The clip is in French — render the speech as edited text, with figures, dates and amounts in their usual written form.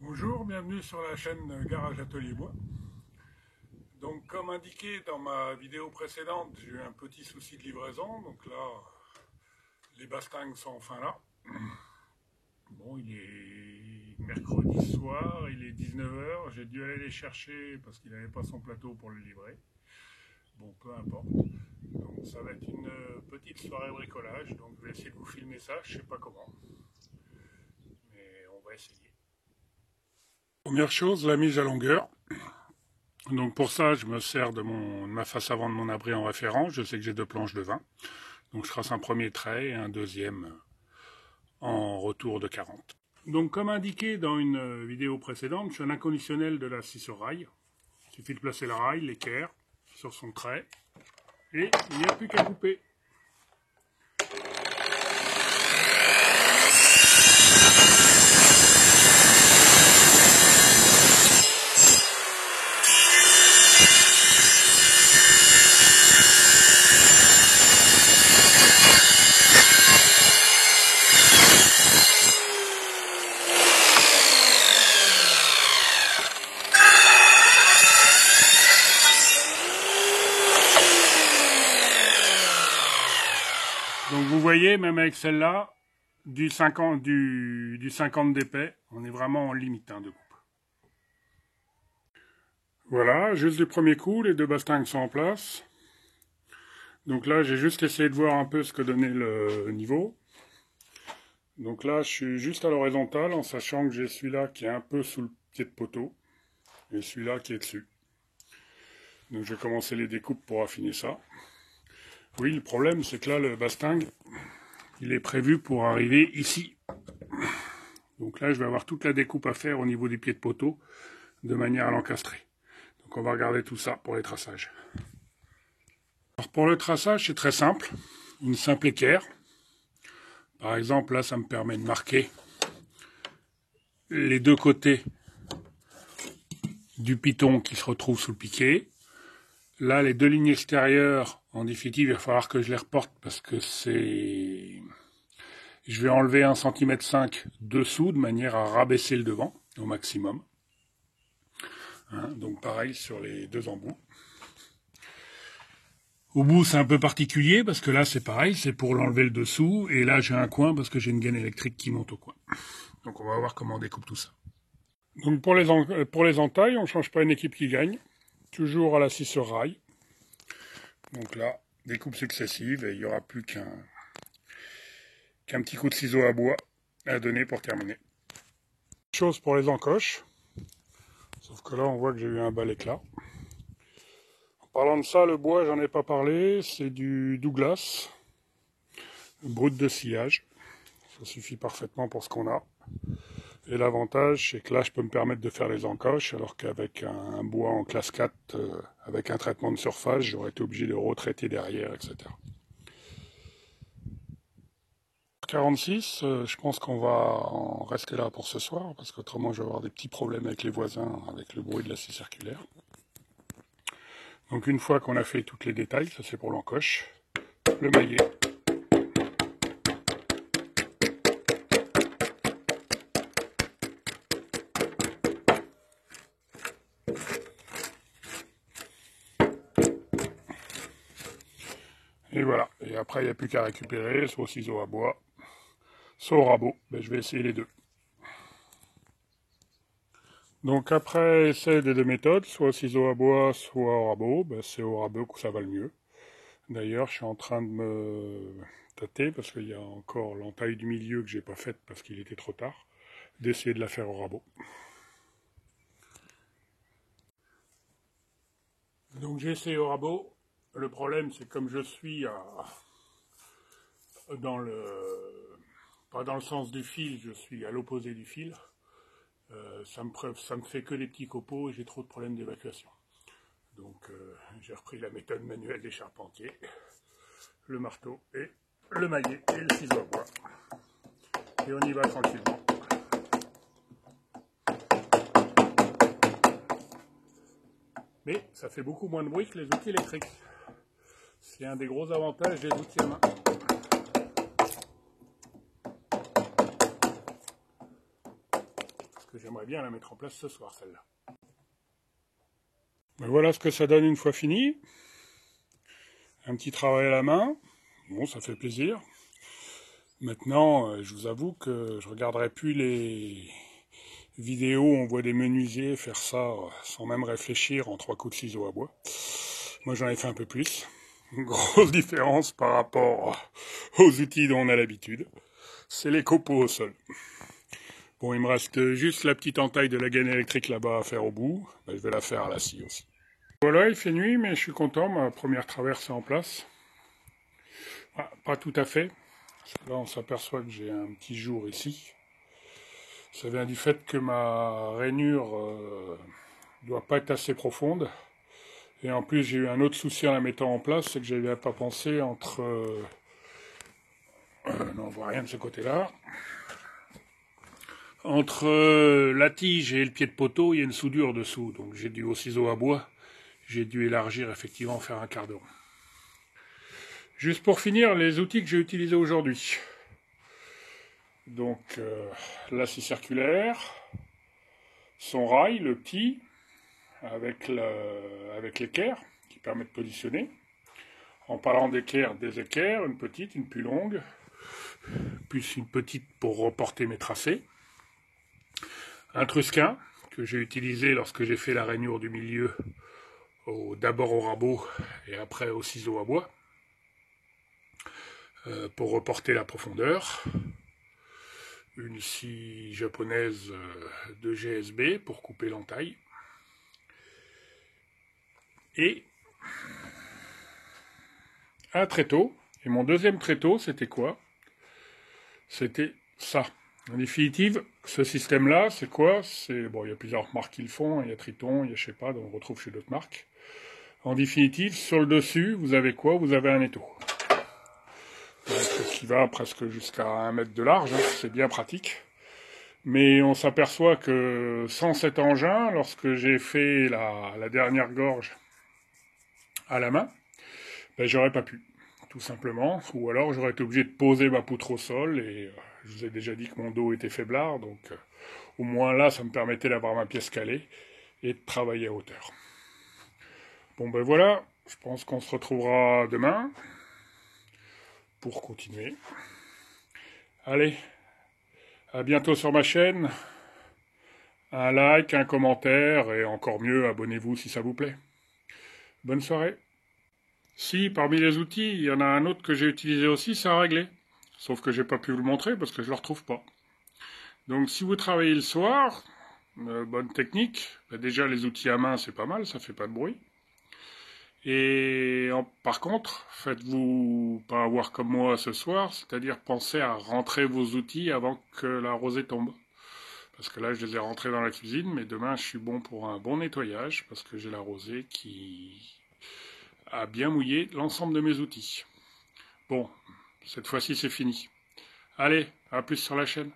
Bonjour, bienvenue sur la chaîne Garage Atelier Bois. Donc comme indiqué dans ma vidéo précédente, j'ai eu un petit souci de livraison. Donc là, les bastingues sont enfin là. Bon, il est mercredi soir, il est 19 h. J'ai dû aller les chercher parce qu'il n'avait pas son plateau pour le livrer. Bon, peu importe. Donc ça va être une petite soirée bricolage. Donc je vais essayer de vous filmer ça, je ne sais pas comment. Mais on va essayer. Première chose, la mise à longueur. Donc pour ça, je me sers de ma face avant de mon abri en référence. Je sais que j'ai 2 planches de 20. Donc je trace un premier trait et un deuxième en retour de 40. Donc comme indiqué dans une vidéo précédente, je suis un inconditionnel de la scie sur rail. Il suffit de placer le rail, l'équerre, sur son trait. Et il n'y a plus qu'à couper. Donc vous voyez, même avec celle-là, du 50 d'épais, on est vraiment en limite de coupe. Voilà, juste du premier coup, les 2 bastingues sont en place. Donc là, j'ai juste essayé de voir un peu ce que donnait le niveau. Donc là, je suis juste à l'horizontale, en sachant que j'ai celui-là qui est un peu sous le pied de poteau, et celui-là qui est dessus. Donc je vais commencer les découpes pour affiner ça. Oui, le problème, c'est que là, le bastingue, il est prévu pour arriver ici. Donc là, je vais avoir toute la découpe à faire au niveau du pied de poteau, de manière à l'encastrer. Donc on va regarder tout ça pour les traçages. Alors pour le traçage, c'est très simple. Une simple équerre. Par exemple, là, ça me permet de marquer les 2 côtés du piton qui se retrouve sous le piquet. Là, les 2 lignes extérieures, en définitive, il va falloir que je les reporte parce que c'est... Je vais enlever 1,5 cm dessous de manière à rabaisser le devant au maximum. Hein, donc pareil sur les 2 embouts. Au bout, c'est un peu particulier parce que là, c'est pareil, c'est pour l'enlever le dessous. Et là, j'ai un coin parce que j'ai une gaine électrique qui monte au coin. Donc on va voir comment on découpe tout ça. Donc pour les entailles, on ne change pas une équipe qui gagne. Toujours à la scie sur rail. Donc là, découpe successive et il n'y aura plus qu'un petit coup de ciseau à bois à donner pour terminer. Chose pour les encoches. Sauf que là, on voit que j'ai eu un bel éclat. En parlant de ça, le bois, j'en ai pas parlé. C'est du Douglas. Brut de sciage. Ça suffit parfaitement pour ce qu'on a. Et l'avantage, c'est que là, je peux me permettre de faire les encoches, alors qu'avec un bois en classe 4, avec un traitement de surface, j'aurais été obligé de retraiter derrière, etc. 46, je pense qu'on va en rester là pour ce soir, parce qu'autrement, je vais avoir des petits problèmes avec les voisins, avec le bruit de la scie circulaire. Donc une fois qu'on a fait tous les détails, ça c'est pour l'encoche, le maillet. Et voilà, et après il n'y a plus qu'à récupérer, soit au ciseau à bois, soit au rabot. Ben, je vais essayer les 2. Donc après essai des 2 méthodes, soit au ciseau à bois, soit au rabot, ben, c'est au rabot que ça va le mieux. D'ailleurs, je suis en train de me tâter, parce qu'il y a encore l'entaille du milieu que j'ai pas faite parce qu'il était trop tard, d'essayer de la faire au rabot. Donc j'ai essayé au rabot. Le problème, c'est comme je suis pas dans le sens du fil, je suis à l'opposé du fil. Ça me fait que des petits copeaux et j'ai trop de problèmes d'évacuation. Donc j'ai repris la méthode manuelle des charpentiers, le marteau et le maillet et le ciseau à bois. Et on y va tranquillement. Mais ça fait beaucoup moins de bruit que les outils électriques. C'est un des gros avantages des outils à main. Parce que que j'aimerais bien la mettre en place ce soir, celle-là. Ben voilà ce que ça donne une fois fini. Un petit travail à la main. Bon, ça fait plaisir. Maintenant, je vous avoue que je regarderai plus les vidéos où on voit des menuisiers faire ça sans même réfléchir en 3 coups de ciseaux à bois. Moi, j'en ai fait un peu plus. Une grosse différence par rapport aux outils dont on a l'habitude. C'est les copeaux au sol. Bon, il me reste juste la petite entaille de la gaine électrique là-bas à faire au bout. Ben, je vais la faire à la scie aussi. Voilà, il fait nuit, mais je suis content. Ma première traverse est en place. Ah, pas tout à fait. Parce que là, on s'aperçoit que j'ai un petit jour ici. Ça vient du fait que ma rainure doit pas être assez profonde. Et en plus, j'ai eu un autre souci en la mettant en place, c'est que je n'avais pas pensé entre... non, on voit rien de ce côté-là. Entre la tige et le pied de poteau, il y a une soudure dessous. Donc j'ai dû, au ciseau à bois, j'ai dû élargir, effectivement, faire un quart d'eau. Juste pour finir, les outils que j'ai utilisés aujourd'hui. Donc, la scie circulaire, son rail, le petit, avec l'équerre, qui permet de positionner. En parlant d'équerre, des équerres, une petite, une plus longue, plus une petite pour reporter mes tracés. Un trusquin, que j'ai utilisé lorsque j'ai fait la rainure du milieu, d'abord au rabot et après au ciseau à bois, pour reporter la profondeur. Une scie japonaise de GSB pour couper l'entaille. Et un tréteau. Et mon deuxième tréteau, c'était quoi? C'était ça. En définitive, ce système-là, c'est quoi? Bon, il y a plusieurs marques qui le font. Il y a Triton, il y a je sais pas, on retrouve chez d'autres marques. En définitive, sur le dessus, vous avez quoi? Vous avez un étau. Donc, qui va presque jusqu'à 1 mètre de large. Hein, c'est bien pratique. Mais on s'aperçoit que sans cet engin, lorsque j'ai fait la dernière gorge à la main, ben, j'aurais pas pu, tout simplement. Ou alors j'aurais été obligé de poser ma poutre au sol, et je vous ai déjà dit que mon dos était faiblard, donc au moins là, ça me permettait d'avoir ma pièce calée et de travailler à hauteur. Bon ben voilà, je pense qu'on se retrouvera demain pour continuer. Allez, à bientôt sur ma chaîne. Un like, un commentaire, et encore mieux, abonnez-vous si ça vous plaît. Bonne soirée. Si, parmi les outils, il y en a un autre que j'ai utilisé aussi, c'est à régler. Sauf que j'ai pas pu vous le montrer parce que je le retrouve pas. Donc si vous travaillez le soir, bonne technique, déjà les outils à main c'est pas mal, ça fait pas de bruit. Et par contre, faites-vous pas avoir comme moi ce soir, c'est-à-dire pensez à rentrer vos outils avant que la rosée tombe. Parce que là, je les ai rentrés dans la cuisine, mais demain, je suis bon pour un bon nettoyage, parce que j'ai la rosée qui a bien mouillé l'ensemble de mes outils. Bon, cette fois-ci, c'est fini. Allez, à plus sur la chaîne.